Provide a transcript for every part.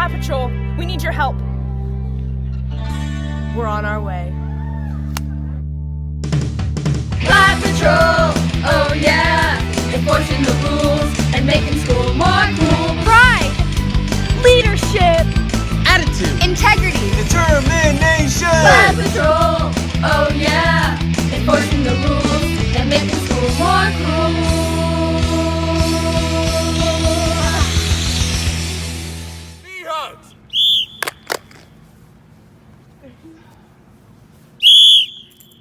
Flat Patrol. We need your help. We're on our way. Flat Patrol, oh yeah, enforcing the rules and making school more cool. Pride, leadership, Attitude, integrity, determination. Flat Patrol, oh yeah, enforcing the rules and making school more cool. Hugs.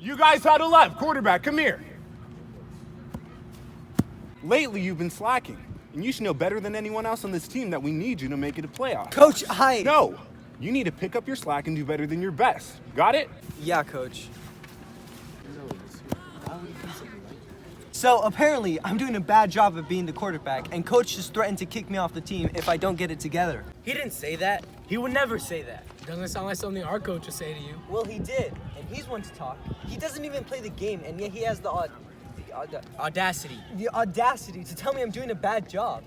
You guys huddle up. Quarterback, come here. Lately, you've been slacking, and you should know better than anyone else on this team that we need you to make it a playoff. Coach, No, you need to pick up your slack and do better than your best. Got it? Yeah, Coach. So apparently, I'm doing a bad job of being the quarterback, and Coach just threatened to kick me off the team if I don't get it together. He didn't say that. He would never say that. Doesn't sound like something our coach would say to you. Well, he did, and he's one to talk. He doesn't even play the game, and yet he has the Audacity. audacity to tell me I'm doing a bad job.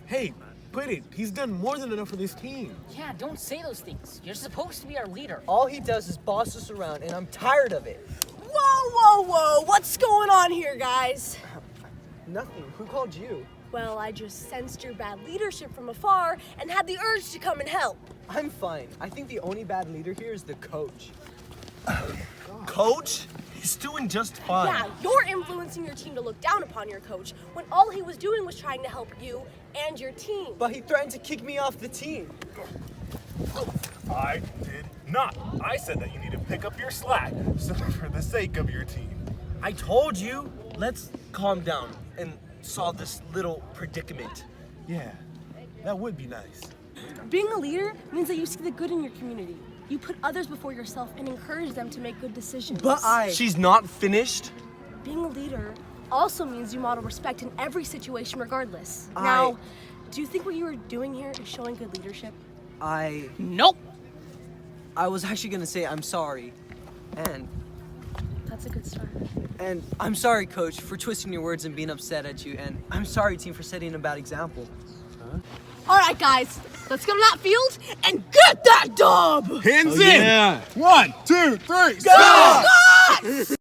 Hey, quit it. He's done more than enough for this team. Yeah, don't say those things. You're supposed to be our leader. All he does is boss us around, and I'm tired of it. Whoa! What's going on here, guys? Nothing. Who called you? Well, I just sensed your bad leadership from afar and had the urge to come and help. I'm fine. I think the only bad leader here is the coach. Coach? He's doing just fine. Yeah, you're influencing your team to look down upon your coach when all he was doing was trying to help you and your team. But he threatened to kick me off the team. I did not. I said that you need to pick up your slack for the sake of your team. I told you. Let's calm down and solve this little predicament. Yeah, that would be nice. Being a leader means that you see the good in your community. You put others before yourself and encourage them to make good decisions. She's not finished. Being a leader also means you model respect in every situation regardless. Now, do you think what you are doing here is showing good leadership? Nope. I was actually gonna say I'm sorry. That's a good start. And I'm sorry, Coach, for twisting your words and being upset at you. And I'm sorry, team, for setting a bad example. All right, guys, let's go to that field and get that dub! Hands in. Yeah. 1, 2, 3, go!